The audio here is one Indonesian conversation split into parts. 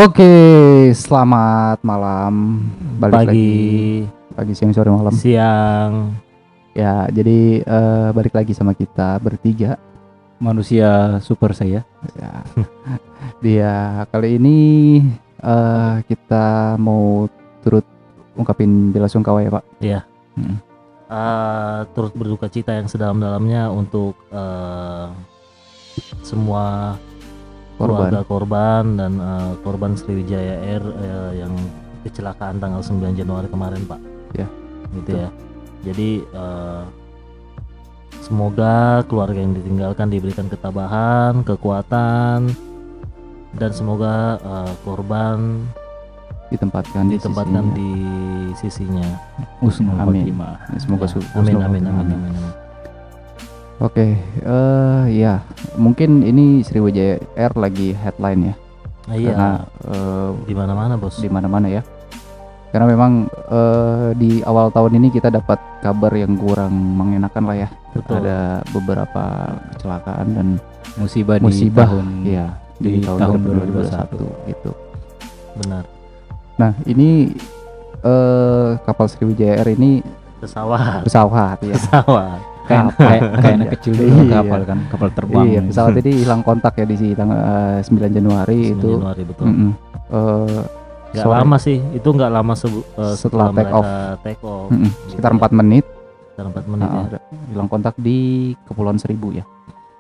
Oke, selamat malam. Balik Pagi, pagi, siang, sore, malam. siang, Ya, jadi balik lagi sama kita bertiga. Manusia super saya. Ya, dia kali ini kita mau turut ungkapin bela sungkawa ya Pak. ya. Hmm. Turut berduka cita yang sedalam-dalamnya untuk semua keluarga korban dan korban Sriwijaya Air yang kecelakaan tanggal 9 Januari kemarin, Pak. Ya, gitu ya. Jadi semoga keluarga yang ditinggalkan diberikan ketabahan, kekuatan, dan semoga korban ditempatkan ditempatkan di sisinya. Husnul Amin. khotimah. Semoga Amin, husnul amin, khotimah. amin, amin. Oke, ya mungkin ini Sriwijaya Air lagi headline ya. Iya. Karena Di mana-mana, Bos. di mana-mana ya. Karena memang di awal tahun ini kita dapat kabar yang kurang mengenakan lah ya. Betul. Ada beberapa kecelakaan dan Musibah ya di tahun 2021 gitu. Benar. Nah, ini kapal Sriwijaya Air ini Pesawat. pesawat ya. Pesawat. kayak anak kecil dulu Iya. kapal terbang. Iya, pesawat ini hilang kontak ya di tanggal 9 Januari 9 itu. Januari, betul. Nggak Sore- lama sih, itu nggak lama Setelah take mereka off. take off. Sekitar Gitu 4 menit. Sekitar 4 menit ya. Hilang kontak di Kepulauan Seribu ya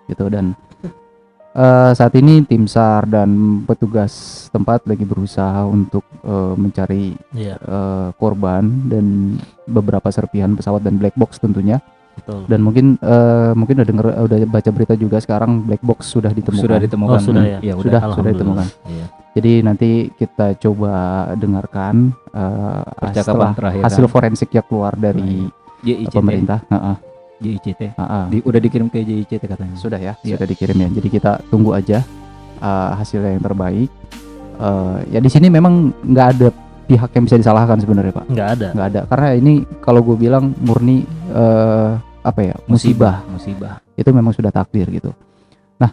gitu. Dan saat ini tim SAR dan petugas tempat lagi berusaha untuk mencari Iya, korban dan beberapa serpihan pesawat dan black box tentunya. betul. Dan mungkin udah baca berita juga sekarang black box sudah ditemukan. Sudah ditemukan. Oh, sudah ya? Iya, Sudah Alhamdulillah. ditemukan. Iya. Jadi nanti kita coba dengarkan Percakapan setelah terakhir hasil forensik yang keluar dari JICT. pemerintah. JICT. Heeh. Udah dikirim ke JICT katanya. Sudah ya, Iya. sudah dikirim ya. Jadi kita tunggu aja hasilnya yang terbaik. Ya di sini memang nggak ada pihak yang bisa disalahkan sebenarnya Pak. Nggak ada. Nggak ada, karena ini kalau gue bilang murni musibah. Itu memang sudah takdir gitu. Nah,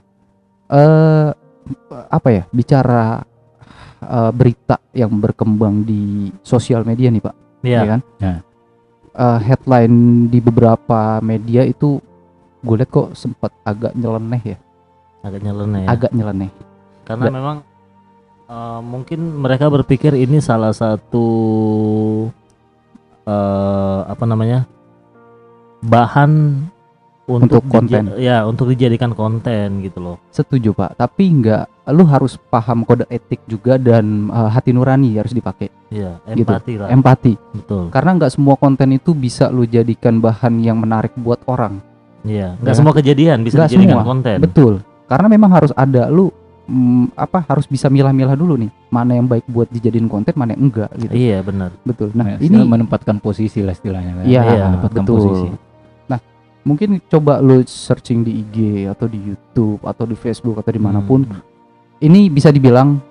bicara berita yang berkembang di sosial media nih Pak, Iya. ya kan? Ya. Headline di beberapa media itu gue lihat kok sempat agak nyeleneh ya, Agak nyeleneh ya. agak nyeleneh. Karena Nggak- memang mungkin mereka berpikir ini salah satu bahan Untuk konten. untuk dijadikan konten gitu loh. Setuju Pak, tapi nggak, lu harus paham kode etik juga dan hati nurani harus dipakai, Iya, Gitu. empati lah. empati. Betul. Karena nggak semua konten itu bisa lu jadikan bahan yang menarik buat orang. Iya, nggak Ya. semua kejadian bisa Nggak dijadikan semua. konten. Betul. Karena memang harus ada lu harus bisa milah-milah dulu nih, mana yang baik buat dijadiin konten, mana yang enggak gitu. Iya, benar. Betul. Nah, Ini ini menempatkan posisi lah istilahnya kan. iya, menempatkan betul. posisi. Nah, mungkin coba lu searching di IG atau di YouTube atau di Facebook atau dimanapun. Ini bisa dibilang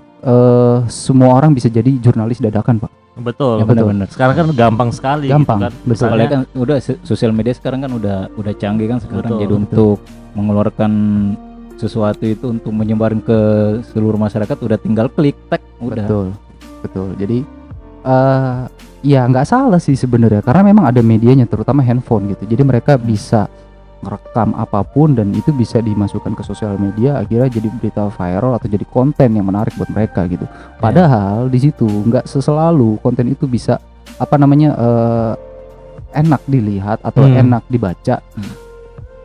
semua orang bisa jadi jurnalis dadakan Pak. Betul. Ya, benar-benar. Sekarang kan gampang sekali Gampang, gitu kan. betul. Misalnya, Apalagi kan udah sosial media sekarang kan udah canggih kan sekarang. Betul, Jadi betul. untuk mengeluarkan sesuatu itu untuk menyebarin ke seluruh masyarakat udah tinggal klik tag udah. Betul. Jadi ya nggak salah sih sebenarnya, karena memang ada medianya, terutama handphone gitu. Jadi mereka bisa ngerekam apapun dan itu bisa dimasukkan ke sosial media, akhirnya jadi berita viral atau jadi konten yang menarik buat mereka gitu. Padahal di situ nggak selalu konten itu bisa enak dilihat atau enak dibaca.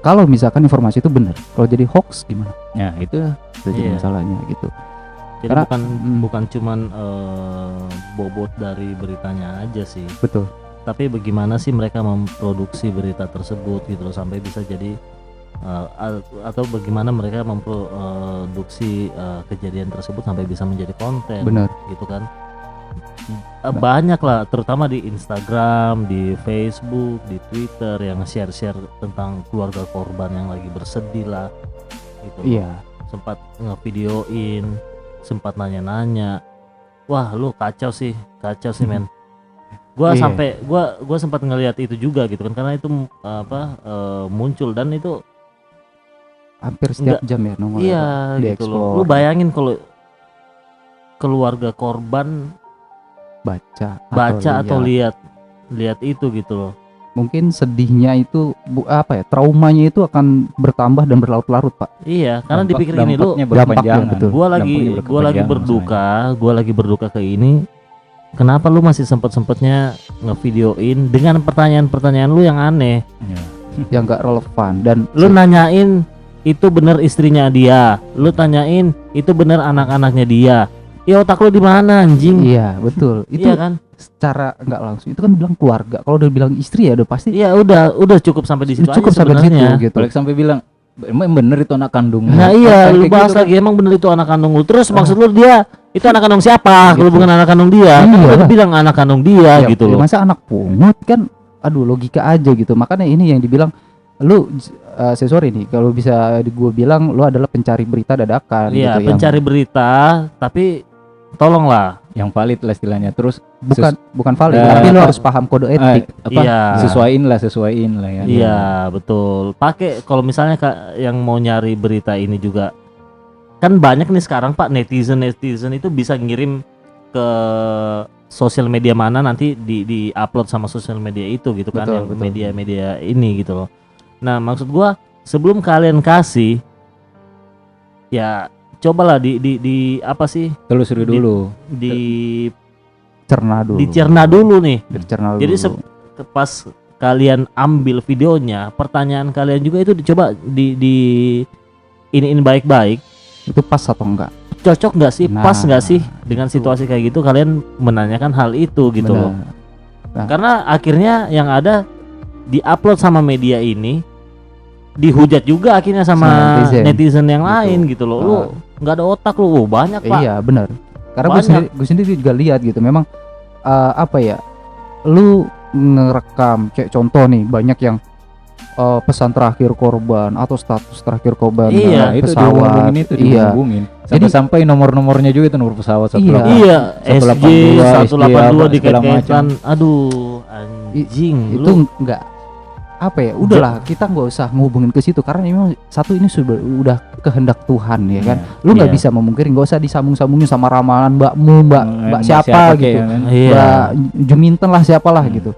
Kalau misalkan informasi itu benar, kalau jadi hoax gimana? Ya itu Itu jadi Iya. masalahnya gitu. jadi Karena- bukan cuman bobot dari beritanya aja sih. Betul. Tapi bagaimana sih mereka memproduksi berita tersebut gitu loh sampai bisa jadi atau bagaimana mereka memproduksi kejadian tersebut sampai bisa menjadi konten. Benar. Gitu kan. Banyak lah, terutama di Instagram, di Facebook, di Twitter yang share-share tentang keluarga korban yang lagi bersedih lah gitu loh. Iya. Sempat ngevideoin, sempat nanya-nanya, wah lu kacau sih men. Gua Iya. sampai gua sempat ngelihat itu juga gitu kan, karena itu muncul dan itu Hampir setiap jam ya nongol. iya di gitu loh. explore. Lu bayangin keluarga korban baca atau lihat. lihat itu gitu loh. Mungkin sedihnya itu traumanya itu akan bertambah dan berlarut-larut, Pak. Iya, karena dipikir gini, lu dampaknya berkepanjangan. betul. gua lagi berduka ke ini, kenapa lu masih sempetnya ngevideoin dengan pertanyaan-pertanyaan lu yang aneh, Iya. Yang nggak relevan dan lu nanyain itu bener istrinya dia, lu tanyain itu bener anak-anaknya dia, ya otak lu di mana anjing? iya, betul. Itu Iya kan? secara nggak langsung itu kan bilang keluarga. Kalau udah bilang istri ya udah pasti Iya udah cukup sampai di situ cukup aja sampai di situ sebenarnya. gitu. Balik sampai bilang emang bener itu anak kandung. Nah iya, lu Kayak bahas gitu kan. lagi emang bener itu anak kandung lu. Terus maksud lu dia itu anak kandung siapa? Kalau Gitu. bukan anak kandung dia, kan Iya. lu bilang anak kandung dia Ya, gitu ya loh. masa anak pungut kan, aduh logika aja gitu. Makanya ini yang dibilang lu sorry nih kalau bisa gue bilang lu adalah pencari berita dadakan Iya, gitu, pencari berita, tapi tolonglah. Yang valid lah istilahnya. Terus bukan valid, Eh, tapi lu apa- harus paham kode etik. Iya. sesuaiin lah ya. Iya, betul. Pakai kalau misalnya yang mau nyari berita ini juga kan banyak nih sekarang Pak, netizen itu bisa ngirim ke sosial media mana nanti di upload sama sosial media itu gitu kan, Betul, yang betul. media-media ini gitu loh. Nah, maksud gua sebelum kalian kasih ya cobalah di apa sih? Telusuri dulu. Cerna dulu. Dicerna dulu nih. Dicerna Jadi dulu. pas kalian ambil videonya, pertanyaan kalian juga itu dicoba di iniin baik-baik. Itu pas atau enggak? Cocok nggak sih? Nah, Pas nggak sih dengan itu. situasi kayak gitu? Kalian menanyakan hal itu gitu loh. Benar. Karena akhirnya yang ada diupload sama media ini dihujat juga akhirnya sama Sama netizen yang Betul. lain gitu loh. Lu nggak ada otak lu. Oh, banyak Pak. Iya benar. Karena Banyak. gue sendiri juga lihat gitu. Memang apa ya? Lu ngerekam kayak contoh nih banyak yang pesan terakhir korban atau status terakhir korban Iya, itu pesawat. dihubungin itu Iya. dihubungin. Jadi- Sampai nomor-nomornya juga itu nomor pesawat Iya. Iya, 182, SJ 182 segala dikait-kaitkan. Aduh, anjing. Itu enggak apa ya? Udahlah, kita nggak usah ngehubungin ke situ karena memang satu ini udah kehendak Tuhan ya kan. Lu nggak Iya. bisa memungkiri, nggak usah disambung-sambungin sama ramalan mbakmu, mbak siapa kayak gitu. kan. Iya, Mbak Juminten lah siapalah gitu.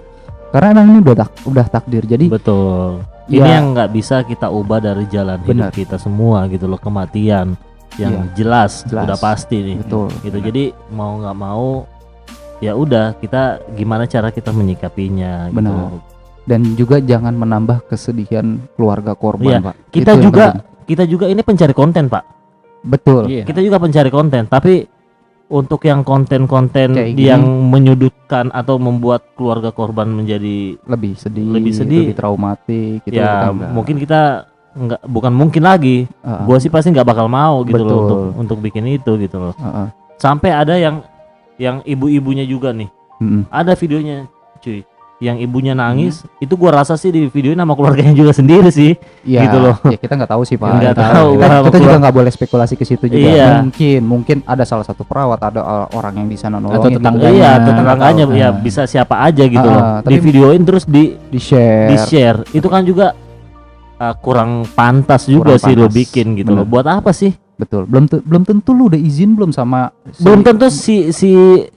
Karena emang ini udah takdir. Jadi betul. Ya. Ini yang nggak bisa kita ubah dari jalan hidup Benar. kita semua gitu loh, kematian yang jelas, Jelas. udah pasti nih. betul. Gitu. Jadi mau nggak mau ya udah kita gimana cara kita menyikapinya gitu. Benar. Dan juga jangan menambah kesedihan keluarga korban, Iya, Pak. Kita Itu yang juga penting. kita juga ini pencari konten, Pak. betul. Iya. Kita juga pencari konten, tapi untuk yang konten-konten Kayak gini. yang menyudutkan atau membuat keluarga korban menjadi Lebih sedih, Lebih sedih. lebih traumatik gitu ya kita enggak. mungkin kita nggak, bukan mungkin lagi, Heeh, gua sih pasti nggak bakal mau gitu loh Betul. untuk bikin itu gitu loh. heeh. Sampai ada yang ibu-ibunya juga nih, Mm-mm. ada videonya cuy, yang ibunya nangis, itu gua rasa sih di videoin sama keluarganya juga sendiri sih. Ya, Gitu loh. ya kita nggak tahu sih, Pak. Nggak Kita- tahu, Kita, Pak, kita juga keluar- nggak boleh spekulasi ke situ juga. Iya. Mungkin ada salah satu perawat, ada orang yang di sana nolongin. tetangganya. Iya, Kita nggak tetangganya tahu. ya Nah. bisa siapa aja gitu loh. Tapi- Di videoin terus di share. di-share. Itu kan juga kurang pantas juga Kurang sih lo pantas. bikin gitu loh. Bener. Buat apa sih? Betul. Belum tentu lu udah izin belum sama Belum tentu si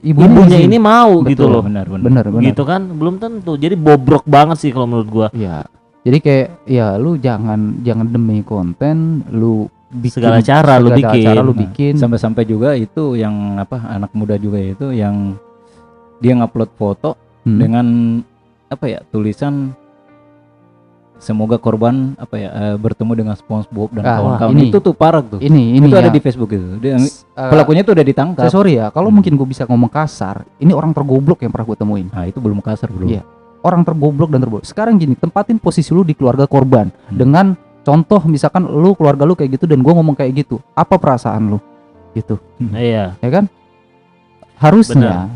ibunya ibunya izin. ini mau Betul. gitu loh. Benar. Bener. Gitu kan belum tentu. Jadi bobrok banget sih kalau menurut gua. Iya. Jadi kayak ya lu jangan demi konten lu bikin Segala cara lu segala bikin. cara lu Nah, bikin. Sampai-sampai juga itu yang anak muda juga itu yang dia ngupload foto Hmm. dengan tulisan semoga korban bertemu dengan SpongeBob dan Ah, kawan-kawan. ini. Itu tuh parah tuh. ini Itu ya. ada di Facebook itu. Eh, Pelakunya tuh udah ditangkap. saya sorry ya, kalau mungkin gue bisa ngomong kasar, ini orang tergoblok yang pernah gue temuin. Nah, itu belum kasar belum. Iya. Orang tergoblok dan tergoblok. Sekarang gini, tempatin posisi lu di keluarga korban dengan contoh misalkan lu keluarga lu kayak gitu dan gue ngomong kayak gitu, apa perasaan lu? Gitu, Iya. ya kan? Harusnya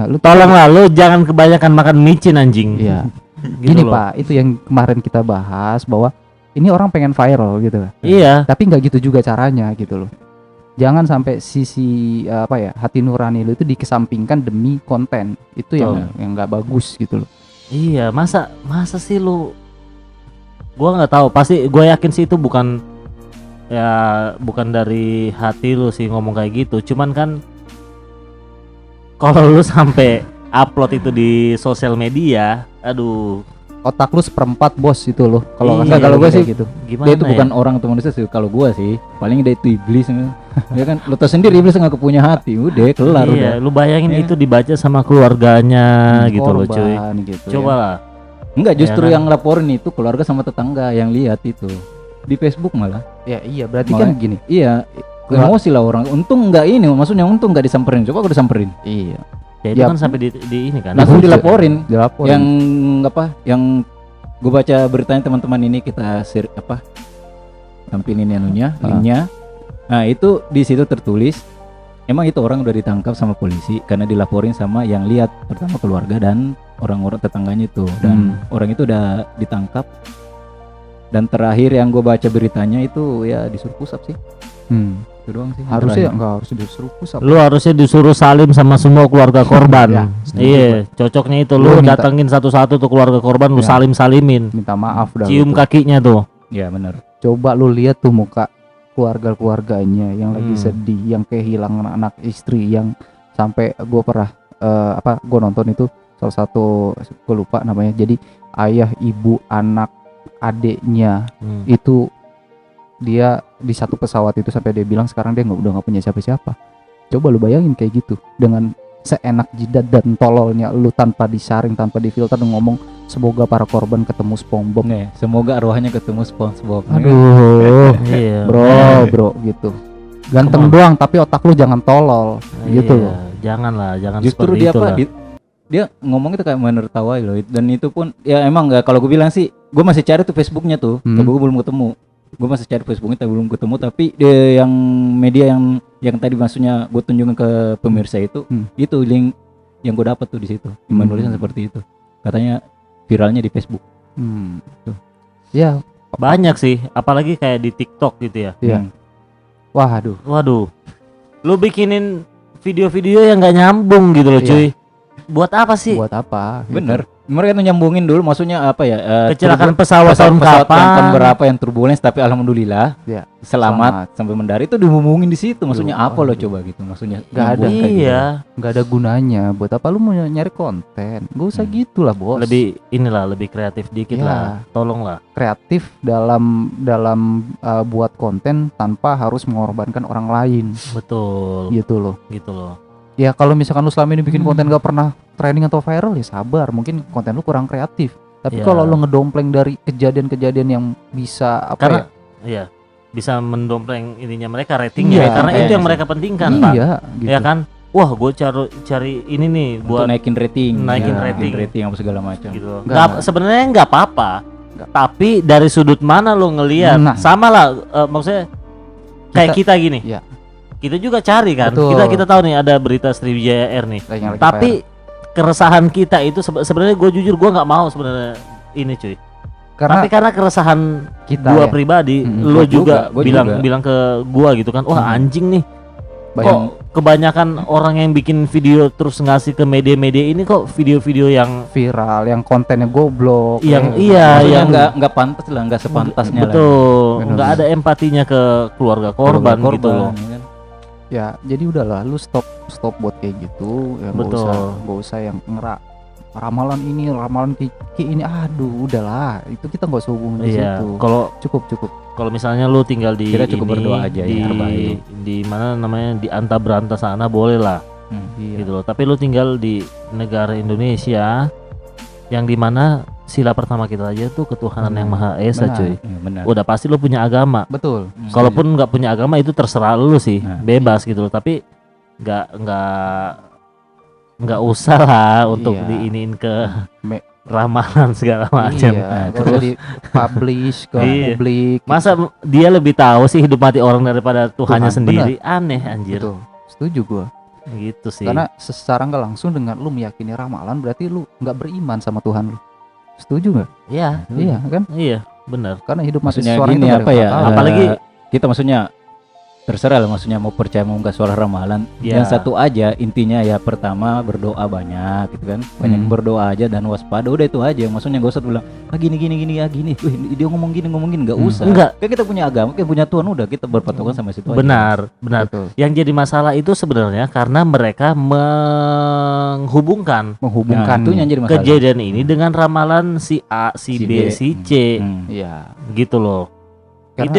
lu Tolonglah lu jangan kebanyakan makan micin anjing. Iya. Gitu Gini loh. Pak, itu yang kemarin kita bahas bahwa ini orang pengen viral gitu lah. Iya. Tapi nggak gitu juga caranya gitu loh. Jangan sampai sisi hati nurani lu itu dikesampingkan demi konten. Itu yang nggak bagus gitu loh. Iya, masa sih lu, gua nggak tahu, pasti gua yakin sih itu bukan dari hati lu sih ngomong kayak gitu, cuman kan kalau lu sampai upload itu di sosial media, aduh, Otak lu seperempat bos itu loh. Kalau Iya, Enggak, kalau gua kayak sih gitu. gimana dia itu ya? bukan orang atau manusia sih. Kalau gua sih paling dia itu iblis. Ya kan, lu tahu sendiri iblis nggak punya hati. Udah kelar udah. Iya, lu bayangin Iya. itu dibaca sama keluarganya gitu loh cuy. Korban gitu Coba ya. lah. Enggak, justru Ya kan? yang laporin itu keluarga sama tetangga yang lihat itu di Facebook malah. Ya iya, berarti Malah- kan gini. Iya, Keluar- emosi lah orang. Untung enggak ini, maksudnya untung enggak disamperin. Coba aku disamperin. Iya. Ya itu Ya, kan sampai di ini kan. Langsung Iya. dilaporin. Dilaporin. Yang apa? Yang gue baca beritanya teman-teman ini kita tampilin anunya, linknya. Nah itu di situ tertulis, emang itu orang udah ditangkap sama polisi karena dilaporin sama yang lihat, pertama keluarga dan orang-orang tetangganya itu, dan orang itu udah ditangkap. Dan terakhir yang gue baca beritanya itu ya disuruh pusap sih, itu doang sih. yang Harusnya terakhir. enggak harus disuruh pusat. Lu harusnya disuruh salim sama semua keluarga korban. Ya, setuju Iya, cocoknya itu lu Lu minta- datengin satu-satu tuh keluarga korban, lu Ya. salim-salimin. Minta maaf dah. Cium lu tuh. kakinya tuh. Ya benar. Coba lu lihat tuh muka keluarganya yang lagi Hmm. sedih, yang kehilangan anak istri, yang sampai gue pernah gue nonton itu salah satu, gue lupa namanya, jadi ayah, ibu, anak, adeknya itu dia di satu pesawat itu sampai dia bilang sekarang dia udah nggak punya siapa-siapa. Coba lu bayangin kayak gitu dengan seenak jidat dan tololnya lu, tanpa disaring, tanpa difilter, ngomong semoga para korban ketemu SpongeBob. Nih, semoga arwahnya ketemu SpongeBob. Aduh, Iya. bro gitu. Ganteng doang tapi otak lu jangan tolol gitu Iya, loh. jangan Justru seperti dia itu apa? lah. Dia ngomong itu kayak menertawai loh. Dan itu pun ya emang nggak, kalau gue bilang sih, gue masih cari tuh Facebooknya tuh, tapi gue belum ketemu. Gue masih cari Facebooknya tapi belum ketemu. Tapi yang media yang tadi maksudnya gue tunjukin ke pemirsa itu, itu link yang gue dapat tuh di situ. Yang menulisnya seperti itu. Katanya viralnya di Facebook. Tuh. Ya, Banyak sih, apalagi kayak di TikTok gitu ya. iya. Waduh, Waduh. Lu bikinin video-video yang nggak nyambung gitu loh, Iya. cuy. Buat apa sih? buat apa? Gitu. Bener. Mereka tuh nyambungin dulu, maksudnya apa ya? Kecelakaan pesawat tahun pesawat yang tahun kapan? berapa yang turbulens, tapi alhamdulillah Ya, selamat sampai mendarat, itu dihubungin di situ. Maksudnya Duh, apa lo aduh. coba gitu? Maksudnya Nggak ada. nyambung kayak gitu. Iya. nggak ada gunanya. Buat apa lu mau nyari konten? Gak usah gitulah, bos. Lebih kreatif dikit Ya. lah. Tolong lah. kreatif dalam buat konten tanpa harus mengorbankan orang lain Betul. gitu loh. Gitu loh. Ya kalau misalkan lu selama ini bikin konten gak pernah trending atau viral, ya sabar, mungkin konten lu kurang kreatif. Tapi Ya. kalau lu ngedompleng dari kejadian-kejadian yang bisa apa Karena ya? iya, bisa mendompleng ininya mereka, ratingnya Iya, ya, karena itu iya. yang mereka pentingkan, Pak. Iya gitu. Ya kan? Wah, gue cari ini nih Untuk buat naikin rating, naikin ya, rating. apa segala macam. gitu. Nggak. Sebenarnya nggak apa-apa. Nggak. Tapi dari sudut mana lo ngelihat? Nah. Sama lah, maksudnya kayak kita gini. Iya. Kita juga cari kan. Betul. Kita tahu nih ada berita Sriwijaya Air nih. Yang lagi Tapi keresahan kita itu sebenarnya gue jujur gue nggak mau sebenarnya ini cuy. karena Tapi karena keresahan kita gua ya, pribadi, lo Gua juga juga, gua bilang juga. bilang ke gua gitu kan, wah anjing nih. bayang- Kok kebanyakan orang yang bikin video terus ngasih ke media-media ini kok video-video yang viral, yang kontennya goblok, Yang- ya. iya, Maksudnya yang- nggak pantas lah, nggak sepantasnya lah. betul, Bener. nggak ada empatinya ke keluarga korban, gitu loh. ya kan? Ya jadi udahlah, lu stop buat kayak gitu ya. Betul. Nggak usah yang ramalan ini, ramalan kayak ini, aduh udahlah, itu kita nggak usah hubungin di Iya, situ. kalau Cukup misalnya lu tinggal di Kita cukup ini, berdoa aja ya, di terbaik. di mana namanya di Anta Beranta sana boleh lah iya. gitu loh. Tapi lu tinggal di negara Indonesia yang dimana sila pertama kita aja tuh ketuhanan yang Maha Esa, Benar. cuy. Ya, benar. Udah pasti lu punya agama. Betul. Kalaupun nggak punya agama itu terserah lu sih, Nah, bebas gitu loh. Tapi nggak usah lah untuk Iya. diiniin ke Me- ramalan segala macam. Iya, terus terus di publish ke Iya. publik. Masa dia lebih tahu sih hidup mati orang daripada Tuhannya Tuhan, sendiri? Aneh anjir. Betul. Setuju gua. Gitu sih. Karena secara nggak langsung dengan lu meyakini ramalan berarti lu nggak beriman sama Tuhan lu. Setuju nggak? iya, Iya kan? iya, benar. Karena hidup masih maksudnya seseorang gini itu nggak apa ada ya? yang tahu. Apalagi kita maksudnya terserah lah, maksudnya mau percaya mau enggak soal ramalan. Ya. Yang satu aja intinya ya, pertama berdoa banyak gitu kan, banyak berdoa aja dan waspada, udah itu aja. Maksudnya gak usah bilang gini ya gini, dia ngomong gini nggak usah. Enggak. Kayak kita punya agama, kayak punya Tuhan, udah kita berpatokan sama situ aja. Benar. Betul. Yang jadi masalah itu sebenarnya karena mereka menghubungkan Nah, itu yang jadi masalah. kejadian ini dengan ramalan si A, si B, si C, Iya. gitu loh. Karena- Itu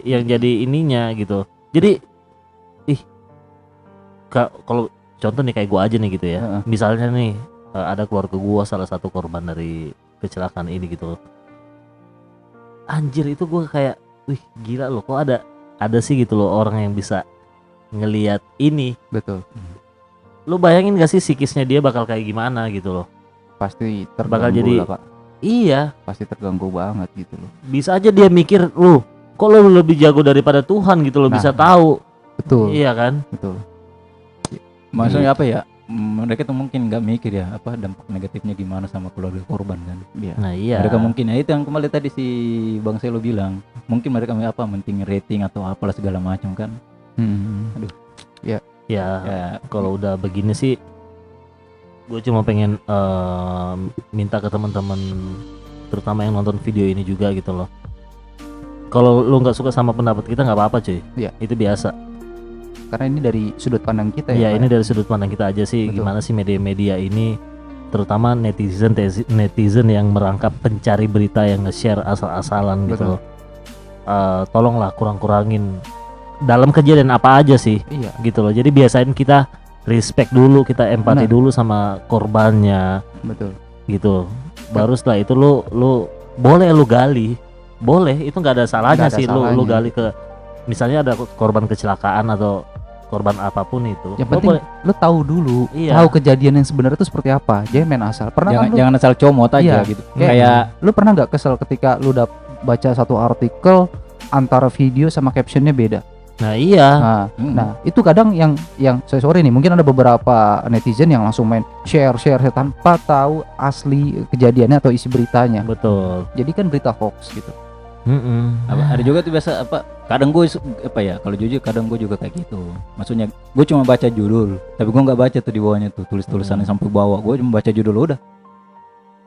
yang jadi ininya gitu. Jadi kalau contoh nih kayak gua aja nih gitu ya. Heeh. Misalnya nih ada keluarga gua salah satu korban dari kecelakaan ini gitu. Anjir, itu gua kayak, wih gila loh, kok ada sih gitu loh orang yang bisa ngelihat ini. Betul. Lu bayangin gak sih psikisnya dia bakal kayak gimana gitu loh. Pasti terganggu Bakal jadi- lah, Pak. Iya, Pasti terganggu banget gitu loh. bisa aja dia mikir, lu kok lu lebih jago daripada Tuhan gitu loh, Nah, bisa tahu. Betul. Iya kan? Betul. Maksudnya apa ya? Mereka tuh mungkin nggak mikir ya apa dampak negatifnya gimana sama keluarga korban kan. Iya. Nah iya. Mereka mungkin ya itu yang kembali tadi si Bang Selo bilang, mungkin mereka apa menting rating atau apalah segala macam kan. Hmm. Ya, Ya, kalau udah begini sih, gue cuma pengen minta ke teman-teman, terutama yang nonton video ini juga gitu loh. Kalau lu nggak suka sama pendapat kita nggak apa-apa cuy. Iya. Itu biasa. Karena ini dari sudut pandang kita Ya ya. ini Pak. dari sudut pandang kita aja sih. Betul. Gimana sih media-media ini, terutama netizen yang merangkap pencari berita yang nge-share asal-asalan gitu Betul. loh. Tolonglah kurang-kurangin dalam kejadian apa aja sih. Iya. Gitu loh. Jadi biasain kita respect dulu, kita empati Benar. dulu sama korbannya Betul. gitu. Baru setelah itu lu boleh lu gali. Boleh, itu nggak ada salahnya Nggak ada sih lu salahnya. gali ke, misalnya ada korban kecelakaan atau korban apapun itu. Yang Lu penting boleh- lu tahu dulu, Iya. tahu kejadian yang sebenarnya itu seperti apa. Jangan main asal. Pernah kan lu, jangan asal comot aja Iya. gitu. Kayak- Kayak lu pernah nggak kesel ketika lu udah baca satu artikel antara video sama captionnya beda? Nah iya. Nah, itu kadang yang saya sorry nih, mungkin ada beberapa netizen yang langsung main share tanpa tahu asli kejadiannya atau isi beritanya. Betul. Jadi kan berita hoax gitu. ada juga tuh biasa apa, kadang gue apa ya, kalau jujur kadang gue juga kayak gitu. Maksudnya gue cuma baca judul, tapi gue nggak baca tuh di bawahnya tuh tulisannya sampai bawah. Gue cuma baca judul udah.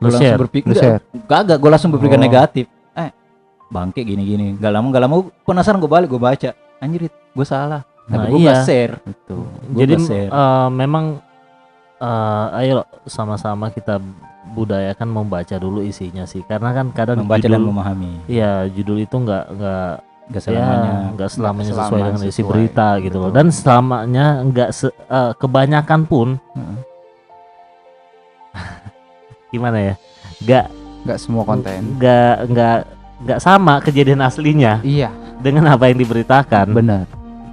Lu Gue share. langsung berpikir, Lu share. kagak, gue langsung berpikir Oh. negatif. Bangke gini. Gak lama penasaran, gue balik gue baca. Anjir, gue salah. Tapi Nah, gue iya. nggak share. Betul. Gua Jadi nggak share. memang ayo sama-sama kita budayakan membaca dulu isinya sih, karena kan kadang Membaca dan judul, memahami. iya judul itu nggak Gak selamanya. nggak selamanya Nggak sesuai dengan isi sesuai. berita gitu loh, Betul. dan selamanya nggak kebanyakan pun Heeh. gimana ya, nggak Nggak semua konten. nggak sama kejadian aslinya Iya, dengan apa yang diberitakan benar.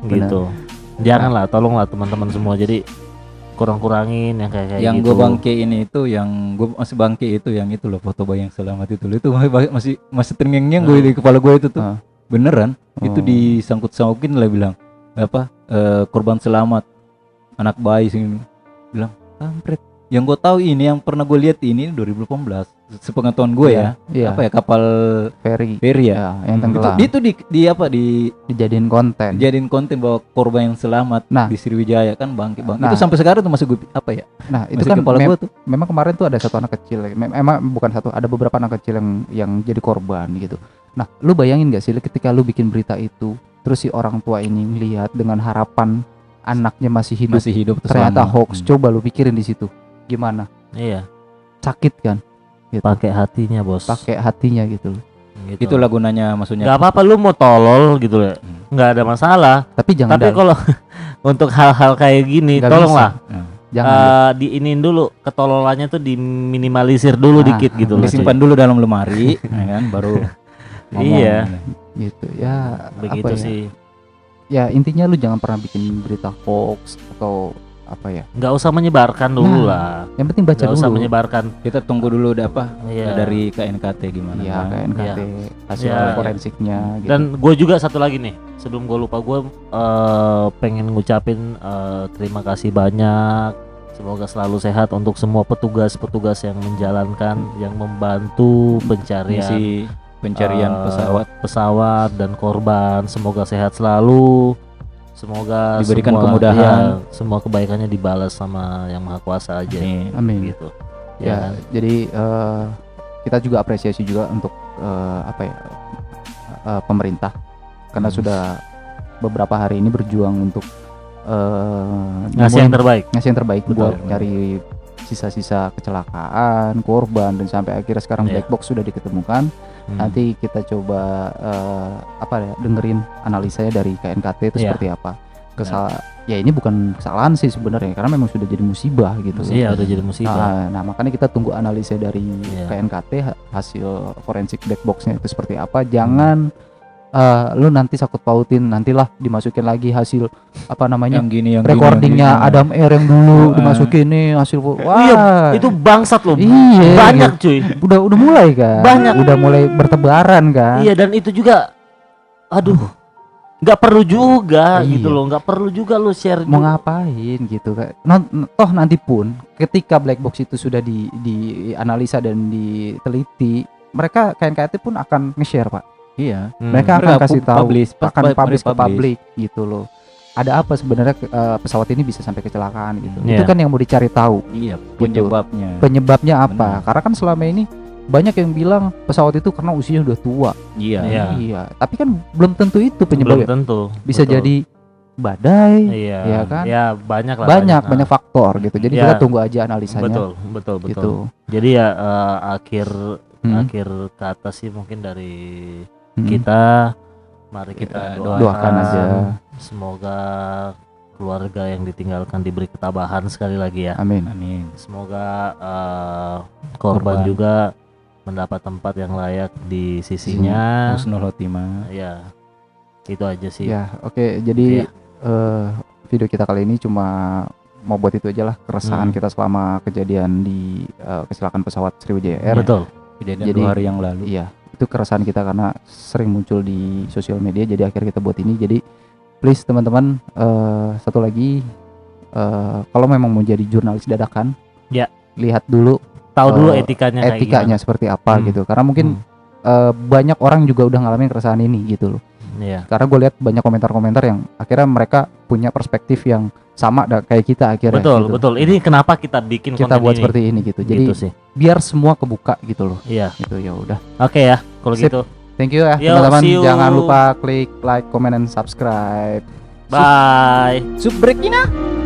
gitu. Janganlah, tolonglah teman-teman semua, jadi kurang-kurangin yang kayak Yang gitu. gue bangke ini itu, yang gue masih bangke itu, yang itu loh, foto bayi yang selamat itu masih terngiang-ngiang gue di kepala gue itu tuh. Ah. Beneran itu Oh. disangkut-sangkutin lah, bilang apa, korban selamat anak bayi sini, bilang kampret. Yang gue tahu ini, yang pernah gue lihat ini 2018 sepengetahuan gue ya. Iya. Apa ya, kapal Ferry. feri ya. Ya, yang tenggelam. Itu di apa, Dijadiin konten. dijadiin konten bahwa korban yang selamat Nah. di Sriwijaya kan, bangke. Nah. Itu sampai sekarang tuh masih gue apa ya? Nah, itu Masih kan kepala gue tuh. memang kemarin tuh ada satu anak kecil. Emang bukan satu, ada beberapa anak kecil yang jadi korban gitu. Nah, lu bayangin gak sih ketika lu bikin berita itu, terus si orang tua ini ngelihat dengan harapan anaknya masih hidup, Masih hidup tuh ternyata selamat. hoax. Coba lu pikirin di situ. Gimana? Iya, Sakit kan? Gitu. pakai hatinya bos. Pakai hatinya gitu loh. Gitu. Itulah gunanya, maksudnya. Nggak apa-apa lu mau tolol gitu ya, nggak ada masalah. Tapi jangan Tapi kalau untuk hal-hal kayak gini, Nggak tolonglah jangan diinin dulu, ketololannya tuh diminimalisir dulu Nah, dikit gitu loh. disimpan dulu dalam lemari, ya kan, baru ngomong. Iya. gitu. Ya, Begitu apa ya? sih. Ya intinya lu jangan pernah bikin berita hoax atau apa ya. Nggak usah menyebarkan dulu Nah, lah. Yang penting baca Nggak usah dulu. menyebarkan. Kita tunggu dulu Iya. dari KNKT gimana. Iya, kan? KNKT hasil Iya. forensiknya gitu. Dan gue juga satu lagi nih, sebelum gue lupa, gue pengen ngucapin terima kasih banyak. Semoga selalu sehat untuk semua petugas-petugas yang menjalankan, yang membantu pencarian Misi pencarian eh, pesawat. pesawat dan korban. Semoga sehat selalu. Semoga Diberikan semua, kemudahan. ya, semua kebaikannya dibalas sama Yang Maha Kuasa aja. Amin. Gitu. Ya, jadi kita juga apresiasi juga untuk pemerintah karena sudah beberapa hari ini berjuang untuk Ngasih yang terbaik. ngasih yang terbaik Betul. buat cari sisa-sisa kecelakaan, korban, dan sampai akhirnya sekarang Iya. black box sudah ditemukan. Nanti kita coba dengerin analisanya dari KNKT itu Iya. seperti apa. Ya ini bukan kesalahan sih sebenarnya karena memang sudah jadi musibah gitu. Iya, udah jadi musibah. Nah, makanya kita tunggu analisa dari Iya. KNKT hasil forensik black boxnya itu seperti apa. Jangan lu nanti sakut pautin, nantilah dimasukin lagi hasil Yang gini yang recordingnya gini, yang Adam R yang dulu Ah. dimasukin nih hasil wah Iya, itu bangsat loh. Iya, Banyak cuy. udah mulai kan, Banyak. udah mulai bertebaran kan. Iya, dan itu juga aduh, nggak perlu juga Iya. gitu loh, nggak perlu juga lo share. Mau ngapain gitu kan. Toh nanti pun ketika black box itu sudah dianalisa dan diteliti, mereka KNKT pun akan nge-share Pak. Iya. Mereka akan kasih tahu, akan publish ke publish. publik gitu loh. Ada apa sebenarnya pesawat ini bisa sampai kecelakaan gitu. Iya. Itu kan yang mau dicari tahu. Iya, penyebabnya. Penyebabnya apa? Benar. Karena kan selama ini banyak yang bilang pesawat itu karena usianya udah tua. Iya. Iya. Iya, tapi kan belum tentu itu Belum penyebabnya. tentu. Bisa Betul. jadi badai. Iya, Iya kan? Ya banyak lah. Banyak faktor gitu. Jadi Iya. kita tunggu aja analisanya. Betul. Gitu. Jadi ya akhir Hmm. kata sih mungkin dari Hmm. kita, mari kita Doakan aja. Semoga keluarga yang ditinggalkan diberi ketabahan sekali lagi ya. Amin. Amin. Semoga korban Korban. juga mendapat tempat yang layak di sisinya. Husnul khotimah. Ya, itu aja sih. Ya, oke. Jadi Iya. video kita kali ini cuma mau buat itu aja lah, keresahan Hmm. kita selama kejadian di kecelakaan pesawat Sriwijaya Air. Betul. Kejadian Jadi- 2 hari yang lalu. Iya, itu keresahan kita karena sering muncul di sosial media. Jadi akhirnya kita buat ini. Jadi please teman-teman, satu lagi, kalau memang mau jadi jurnalis dadakan, Ya. lihat dulu Tahu dulu Eh, etikanya kayak etikanya seperti apa Hmm. gitu. Karena mungkin banyak orang juga udah ngalamin keresahan ini gitu loh. gimana. Iya. Karena gue lihat banyak komentar-komentar yang akhirnya mereka punya perspektif yang sama kayak kita akhirnya. Betul, gitu. betul. Ini kenapa kita bikin Kita konten buat ini? seperti ini gitu. Jadi Gitu sih. biar semua kebuka gitu loh. Iya. Gitu ya udah. Oke ya, kalau Sip. gitu. Thank you ya Yo, teman-teman. see you. Jangan lupa klik like, comment, and subscribe. Bye. Subbrekina.